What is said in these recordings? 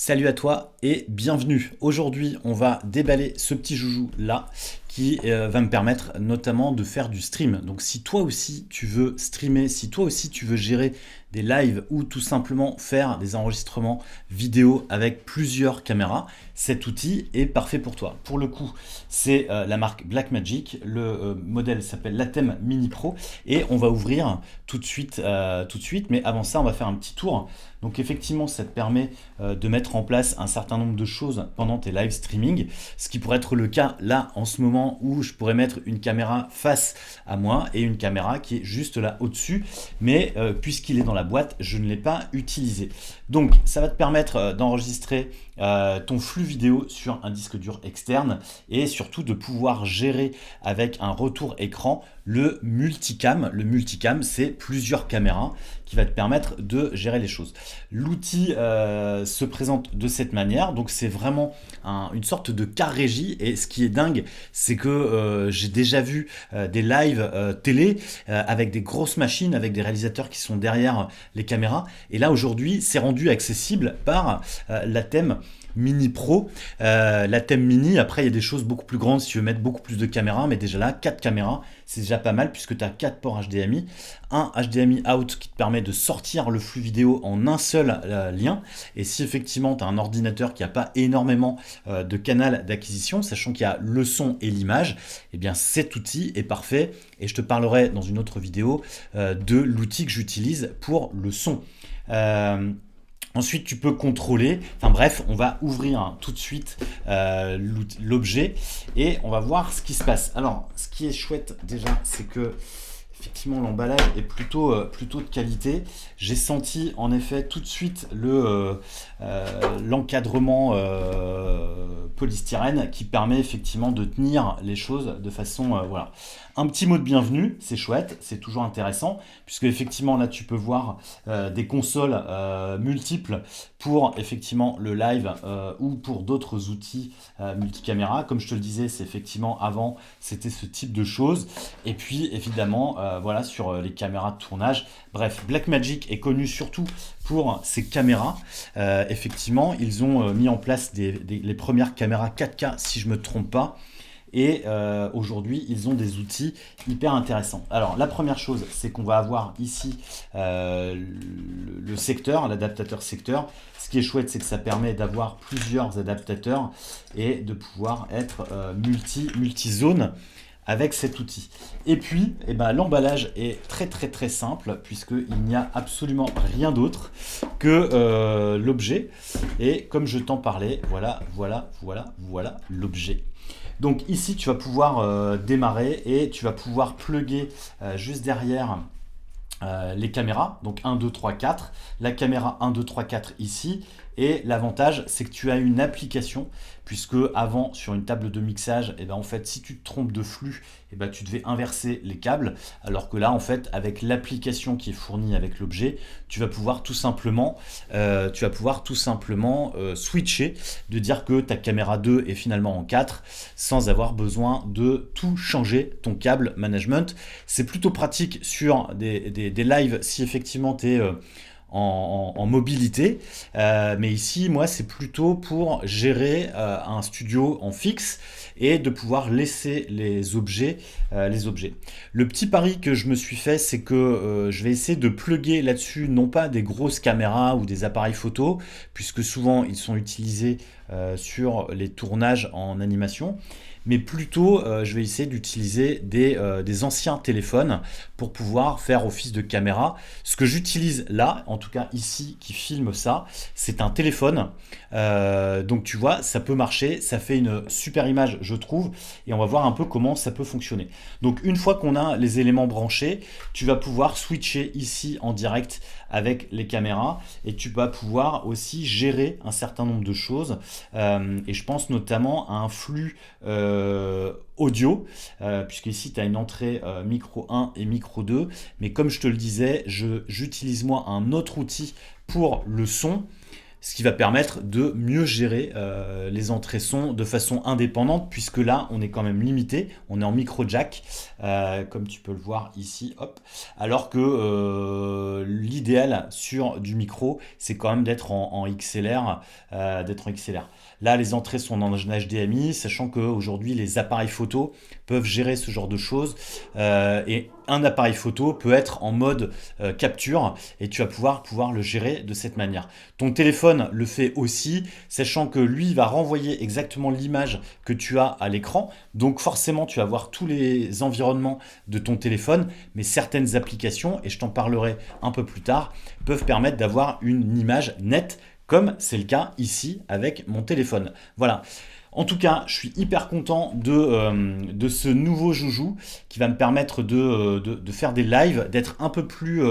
Salut à toi et bienvenue. Aujourd'hui, on va déballer ce petit joujou là qui va me permettre notamment de faire du stream. Donc si toi aussi tu veux streamer, si toi aussi tu veux gérer des lives ou tout simplement faire des enregistrements vidéo avec plusieurs caméras, cet outil est parfait pour toi. Pour le coup, c'est la marque Blackmagic, le modèle s'appelle l'Atem Mini Pro et on va ouvrir tout de suite, mais avant ça on va faire un petit tour. Donc effectivement ça te permet de mettre en place un certain nombre de choses pendant tes live streaming, ce qui pourrait être le cas là en ce moment où je pourrais mettre une caméra face à moi et une caméra qui est juste là au-dessus, mais puisqu'il est dans la boîte, je ne l'ai pas utilisé. Donc ça va te permettre d'enregistrer ton flux vidéo sur un disque dur externe et surtout de pouvoir gérer avec un retour écran le multicam. Le multicam, c'est plusieurs caméras qui va te permettre de gérer les choses. L'outil se présente de cette manière, donc c'est vraiment une sorte de car régie, et ce qui est dingue, c'est que j'ai déjà vu des lives télé avec des grosses machines, avec des réalisateurs qui sont derrière les caméras, et là aujourd'hui c'est rendu accessible par l'Atem Mini Pro, l'Atem Mini. Après il y a des choses beaucoup plus grandes si tu veux mettre beaucoup plus de caméras, mais déjà là 4 caméras c'est déjà pas mal puisque tu as 4 ports HDMI, un HDMI out qui te permet de sortir le flux vidéo en un seul lien, et si effectivement tu as un ordinateur qui n'a pas énormément de canal d'acquisition, sachant qu'il y a le son et l'image, et bien cet outil est parfait, et je te parlerai dans une autre vidéo de l'outil que j'utilise pour le son. Ensuite, tu peux contrôler, enfin bref, on va ouvrir tout de suite l'objet et on va voir ce qui se passe. Alors, ce qui est chouette déjà, c'est que effectivement l'emballage est plutôt de qualité. J'ai senti en effet tout de suite l'encadrement polystyrène qui permet effectivement de tenir les choses de façon voilà. Un petit mot de bienvenue, c'est chouette, c'est toujours intéressant, puisque effectivement là tu peux voir des consoles multiples pour effectivement le live ou pour d'autres outils multicaméra. Comme je te le disais, c'est effectivement avant c'était ce type de choses. Et puis évidemment voilà, sur les caméras de tournage. Bref, Blackmagic est connu surtout pour ses caméras. Effectivement, ils ont mis en place les premières caméras 4K si je ne me trompe pas. Et aujourd'hui, ils ont des outils hyper intéressants. Alors, la première chose, c'est qu'on va avoir ici le secteur, l'adaptateur secteur. Ce qui est chouette, c'est que ça permet d'avoir plusieurs adaptateurs et de pouvoir être multi-zone avec cet outil. Et puis, eh ben, l'emballage est très simple, puisqu'il n'y a absolument rien d'autre que l'objet. Et comme je t'en parlais, voilà l'objet. Donc ici, tu vas pouvoir démarrer et tu vas pouvoir plugger juste derrière les caméras, donc 1, 2, 3, 4, la caméra 1, 2, 3, 4 ici, et l'avantage c'est que tu as une application, puisque avant sur une table de mixage, et ben en fait si tu te trompes de flux, et ben tu devais inverser les câbles, alors que là en fait avec l'application qui est fournie avec l'objet, tu vas pouvoir tout simplement switcher, de dire que ta caméra 2 est finalement en 4, sans avoir besoin de tout changer ton câble management. C'est plutôt pratique sur des lives si effectivement tu es en mobilité, mais ici moi c'est plutôt pour gérer un studio en fixe et de pouvoir laisser les objets. Le petit pari que je me suis fait, c'est que je vais essayer de plugger là-dessus non pas des grosses caméras ou des appareils photo, puisque souvent ils sont utilisés sur les tournages en animation, mais plutôt je vais essayer d'utiliser des anciens téléphones pour pouvoir faire office de caméra. Ce que j'utilise là, en tout cas ici, qui filme ça, c'est un téléphone. Donc tu vois, ça peut marcher, ça fait une super image, je trouve, et on va voir un peu comment ça peut fonctionner. Donc une fois qu'on a les éléments branchés, tu vas pouvoir switcher ici en direct avec les caméras, et tu vas pouvoir aussi gérer un certain nombre de choses, et je pense notamment à un flux audio, puisque ici tu as une entrée micro 1 et micro 2, mais comme je te le disais, j'utilise moi un autre outil pour le son. ce qui va permettre de mieux gérer les entrées son de façon indépendante, puisque là, on est quand même limité, on est en micro jack, comme tu peux le voir ici, hop, alors que l'idéal sur du micro, c'est quand même d'être en XLR, Là, les entrées sont en HDMI, sachant qu'aujourd'hui, les appareils photo peuvent gérer ce genre de choses, et un appareil photo peut être en mode capture, et tu vas pouvoir le gérer de cette manière. Ton téléphone le fait aussi, sachant que lui va renvoyer exactement l'image que tu as à l'écran. Donc forcément, tu vas voir tous les environnements de ton téléphone, mais certaines applications, et je t'en parlerai un peu plus tard, peuvent permettre d'avoir une image nette, comme c'est le cas ici avec mon téléphone. Voilà. En tout cas, je suis hyper content de ce nouveau joujou qui va me permettre de faire des lives, d'être un peu plus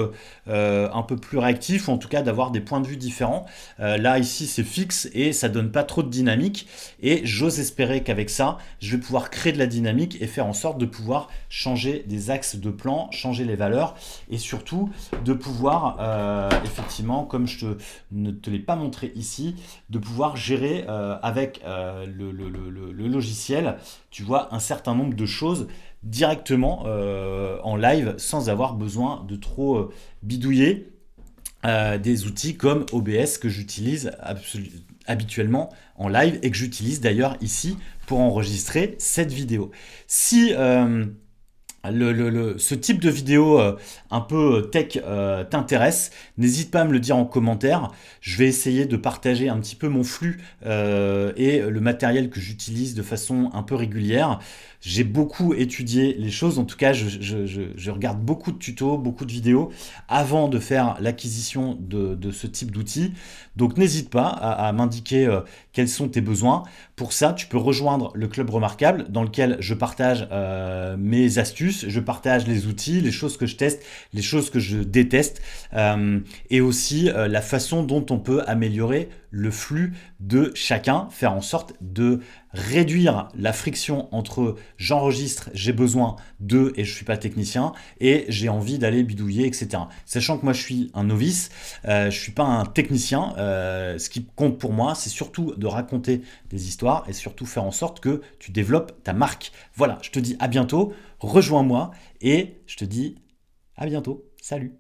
réactif, ou en tout cas d'avoir des points de vue différents. Là, ici, c'est fixe et ça donne pas trop de dynamique. Et j'ose espérer qu'avec ça, je vais pouvoir créer de la dynamique et faire en sorte de pouvoir changer des axes de plan, changer les valeurs et surtout de pouvoir, effectivement, comme ne te l'ai pas montré ici, de pouvoir gérer avec le logiciel, tu vois, un certain nombre de choses directement en live sans avoir besoin de trop bidouiller des outils comme OBS que j'utilise habituellement en live et que j'utilise d'ailleurs ici pour enregistrer cette vidéo. Si ce type de vidéo un peu tech t'intéresse, n'hésite pas à me le dire en commentaire. Je vais essayer de partager un petit peu mon flux et le matériel que j'utilise de façon un peu régulière. J'ai beaucoup étudié les choses, en tout cas je regarde beaucoup de tutos, beaucoup de vidéos avant de faire l'acquisition de ce type d'outils. Donc n'hésite pas à m'indiquer quels sont tes besoins. Pour ça, tu peux rejoindre le Club Remarquable dans lequel je partage mes astuces, je partage les outils, les choses que je teste, les choses que je déteste et aussi la façon dont on peut améliorer le flux de chacun, faire en sorte de réduire la friction entre j'enregistre, j'ai besoin de et je suis pas technicien et j'ai envie d'aller bidouiller, etc. Sachant que moi je suis un novice, je suis pas un technicien, ce qui compte pour moi c'est surtout de raconter des histoires et surtout faire en sorte que tu développes ta marque. Voilà, je te dis à bientôt, rejoins-moi et je te dis à bientôt, salut.